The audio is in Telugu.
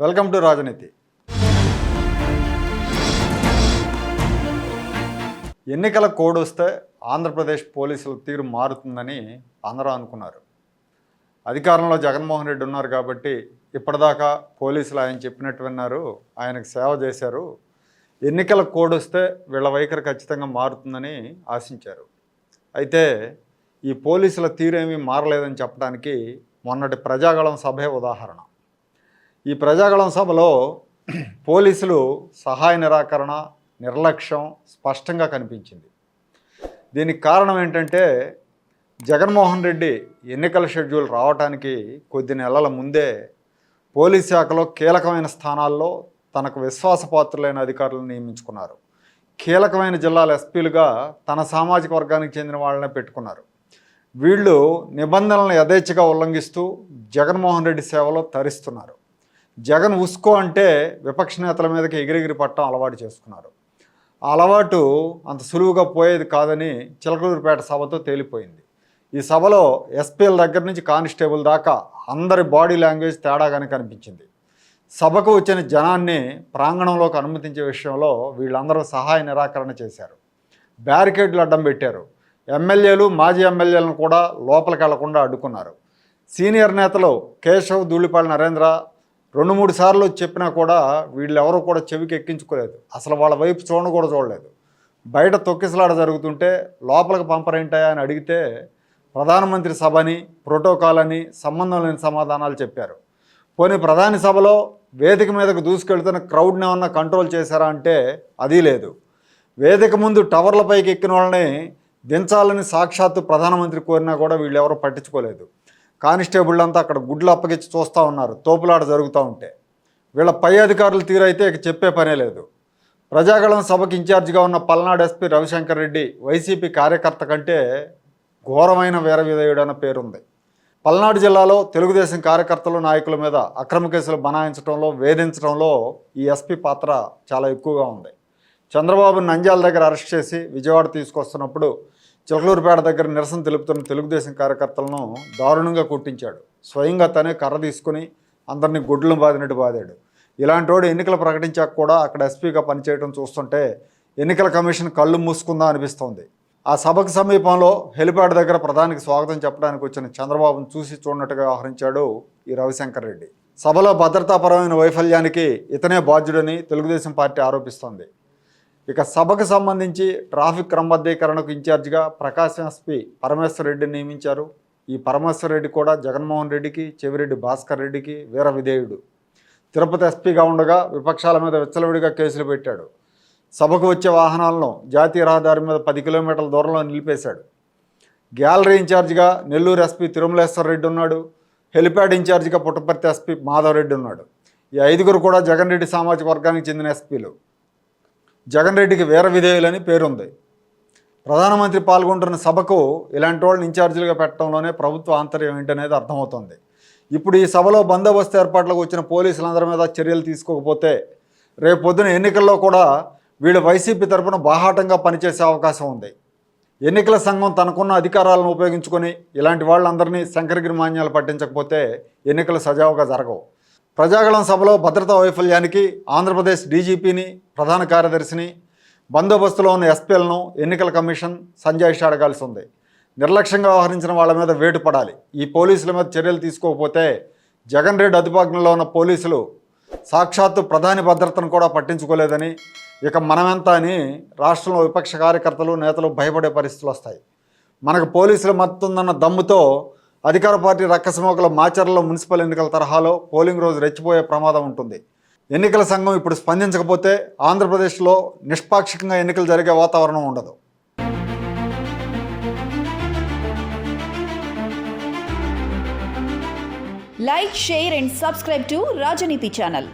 వెల్కమ్ టు రాజనీతి. ఎన్నికల కోడ్ వస్తే ఆంధ్రప్రదేశ్ పోలీసుల తీరు మారుతుందని అందరూ అనుకున్నారు. అధికారంలో జగన్మోహన్ రెడ్డి ఉన్నారు కాబట్టి ఇప్పటిదాకా పోలీసులు ఆయన చెప్పినట్టు విన్నారు, ఆయనకు సేవ చేశారు. ఎన్నికల కోడ్ వస్తే వీళ్ళ వైఖరి ఖచ్చితంగా మారుతుందని ఆశించారు. అయితే ఈ పోలీసుల తీరేమీ మారలేదని చెప్పడానికి మొన్నటి ప్రజాగళం సభే ఉదాహరణ. ఈ ప్రజాగళం సభలో పోలీసులు సహాయ నిరాకరణ, నిర్లక్ష్యం స్పష్టంగా కనిపించింది. దీనికి కారణం ఏంటంటే జగన్మోహన్ రెడ్డి ఎన్నికల షెడ్యూల్ రావడానికి కొద్ది నెలల ముందే పోలీస్ శాఖలో కీలకమైన స్థానాల్లో తనకు విశ్వాసపాత్రులైన అధికారులను నియమించుకున్నారు. కీలకమైన జిల్లాల ఎస్పీలుగా తన సామాజిక వర్గానికి చెందిన వాళ్ళనే పెట్టుకున్నారు. వీళ్ళు నిబంధనలను యథేచ్ఛగా ఉల్లంఘిస్తూ జగన్మోహన్ రెడ్డి సేవలో తరిస్తున్నారు. జగన్ ఉస్కో అంటే విపక్ష నేతల మీదకి ఎగిరెగిరి పట్టడం అలవాటు చేసుకున్నారు. ఆ అలవాటు అంత సులువుగా పోయేది కాదని చిలకలూరుపేట సభతో తేలిపోయింది. ఈ సభలో ఎస్పీల దగ్గర నుంచి కానిస్టేబుల్ దాకా అందరి బాడీ లాంగ్వేజ్ తేడాగానే కనిపించింది. సభకు వచ్చిన జనాన్ని ప్రాంగణంలోకి అనుమతించే విషయంలో వీళ్ళందరూ సహాయ నిరాకరణ చేశారు. బ్యారికేడ్లు అడ్డం పెట్టారు. ఎమ్మెల్యేలు, మాజీ ఎమ్మెల్యేలను కూడా లోపలికి వెళ్లకుండా అడ్డుకున్నారు. సీనియర్ నేతలు కేశవ్, ధూళిపాళి నరేంద్ర 2-3 సార్లు చెప్పినా కూడా వీళ్ళెవరూ కూడా చెవికి ఎక్కించుకోలేదు. అసలు వాళ్ళ వైపు చూడలేదు. బయట తొక్కిసలాట జరుగుతుంటే లోపలికి పంపరేంటాయా అని అడిగితే ప్రధానమంత్రి సభని, ప్రోటోకాల్ అని సంబంధం లేని సమాధానాలు చెప్పారు. పోనీ ప్రధాని సభలో వేదిక మీదకు దూసుకెళ్తున్న క్రౌడ్ని ఏమన్నా కంట్రోల్ చేశారా అంటే అది లేదు. వేదిక ముందు టవర్లపైకి ఎక్కిన వాళ్ళని దించాలని సాక్షాత్తు ప్రధానమంత్రి కోరినా కూడా వీళ్ళెవరూ పట్టించుకోలేదు. కానిస్టేబుల్ అంతా అక్కడ గుడ్లు అప్పగించి చూస్తూ ఉన్నారు తోపులాట జరుగుతూ ఉంటే. వీళ్ళ పై అధికారుల తీరైతే ఇక చెప్పే పనే లేదు. ప్రజాగళం సభకి ఇన్ఛార్జిగా ఉన్న పల్నాడు ఎస్పీ రవిశంకర్ రెడ్డి వైసీపీ కార్యకర్త కంటే ఘోరమైన వీరవిధేయుడు అన్న పేరుంది. పల్నాడు జిల్లాలో తెలుగుదేశం కార్యకర్తలు, నాయకుల మీద అక్రమ కేసులు బనాయించడంలో, వేధించడంలో ఈ ఎస్పీ పాత్ర చాలా ఎక్కువగా ఉంది. చంద్రబాబు నంద్యాల దగ్గర అరెస్ట్ చేసి విజయవాడ తీసుకొస్తున్నప్పుడు చిలకలూరుపేట దగ్గర నిరసన తెలుపుతున్న తెలుగుదేశం కార్యకర్తలను దారుణంగా కొట్టించాడు. స్వయంగా తనే కర్ర తీసుకుని అందరినీ గొడ్లను బాదినట్టు బాదాడు. ఇలాంటి వాడు ఎన్నికలు ప్రకటించాక కూడా అక్కడ ఎస్పీగా పనిచేయడం చూస్తుంటే ఎన్నికల కమిషన్ కళ్ళు మూసుకుందా అనిపిస్తోంది. ఆ సభకు సమీపంలో హెలిప్యాడ్ దగ్గర ప్రధానికి స్వాగతం చెప్పడానికి వచ్చిన చంద్రబాబును చూసి చూడనట్టుగా వ్యవహరించాడు ఈ రవిశంకర్ రెడ్డి. సభలో భద్రతాపరమైన వైఫల్యానికి ఇతనే బాధ్యుడని తెలుగుదేశం పార్టీ ఆరోపిస్తోంది. ఇక సభకు సంబంధించి ట్రాఫిక్ క్రమబద్ధీకరణకు ఇన్ఛార్జిగా ప్రకాశం ఎస్పీ పరమేశ్వర్ రెడ్డిని నియమించారు. ఈ పరమేశ్వర్ రెడ్డి కూడా జగన్మోహన్ రెడ్డికి, చెవిరెడ్డి భాస్కర్ రెడ్డికి వీర విధేయుడు. తిరుపతి ఎస్పీగా ఉండగా విపక్షాల మీద విచ్చలవిడిగా కేసులు పెట్టాడు. సభకు వచ్చే వాహనాలను జాతీయ రహదారి మీద 10 కిలోమీటర్ల దూరంలో నిలిపేశాడు. గ్యాలరీ ఇన్ఛార్జిగా నెల్లూరు ఎస్పీ తిరుమలేశ్వర్ రెడ్డి ఉన్నాడు. హెలిప్యాడ్ ఇన్ఛార్జిగా పుట్టపర్తి ఎస్పీ మాధవ్ రెడ్డి ఉన్నాడు. ఈ 5గురు కూడా జగన్ రెడ్డి సామాజిక వర్గానికి చెందిన ఎస్పీలు. జగన్ రెడ్డికి వీర విధేయులని పేరుంది. ప్రధానమంత్రి పాల్గొంటున్న సభకు ఇలాంటి వాళ్ళని ఇన్ఛార్జీలుగా పెట్టడంలోనే ప్రభుత్వ ఆంతర్యం ఏంటనేది అర్థమవుతుంది. ఇప్పుడు ఈ సభలో బందోబస్తు ఏర్పాట్లకు వచ్చిన పోలీసులందరి మీద చర్యలు తీసుకోకపోతే రేపు పొద్దున ఎన్నికల్లో కూడా వీళ్ళు వైసీపీ తరఫున బాహాటంగా paniచేసే అవకాశం ఉంది. ఎన్నికల సంఘం తనకున్న అధికారాలను ఉపయోగించుకొని ఇలాంటి వాళ్ళందరినీ శంకరగిరి మాన్యాలు పట్టించకపోతే ఎన్నికలు సజావుగా జరగవు. ప్రజాగళం సభలో భద్రతా వైఫల్యానికి ఆంధ్రప్రదేశ్ డీజీపీని, ప్రధాన కార్యదర్శిని, బందోబస్తులో ఉన్న ఎస్పీలను ఎన్నికల కమిషన్ సంజాయిషి అడగాల్సి ఉంది. నిర్లక్ష్యంగా వ్యవహరించిన వాళ్ళ మీద వేటు పడాలి. ఈ పోలీసుల మీద చర్యలు తీసుకోకపోతే జగన్ రెడ్డి అదుపాజ్ఞలో ఉన్న పోలీసులు సాక్షాత్తు ప్రధాని భద్రతను కూడా పట్టించుకోలేదని, ఇక మనమెంత అని రాష్ట్రంలో విపక్ష కార్యకర్తలు, నేతలు భయపడే పరిస్థితులు వస్తాయి. మనకు పోలీసుల మద్దతు ఉందన్న దమ్ముతో అధికార పార్టీ రక్కసమోకల మాచర్లలో మున్సిపల్ ఎన్నికల తరహాలో పోలింగ్ రోజు రెచ్చిపోయే ప్రమాదం ఉంటుంది. ఎన్నికల సంఘం ఇప్పుడు స్పందించకపోతే ఆంధ్రప్రదేశ్లో నిష్పాక్షికంగా ఎన్నికలు జరిగే వాతావరణం ఉండదు. Like, share and subscribe to Rajaniti channel.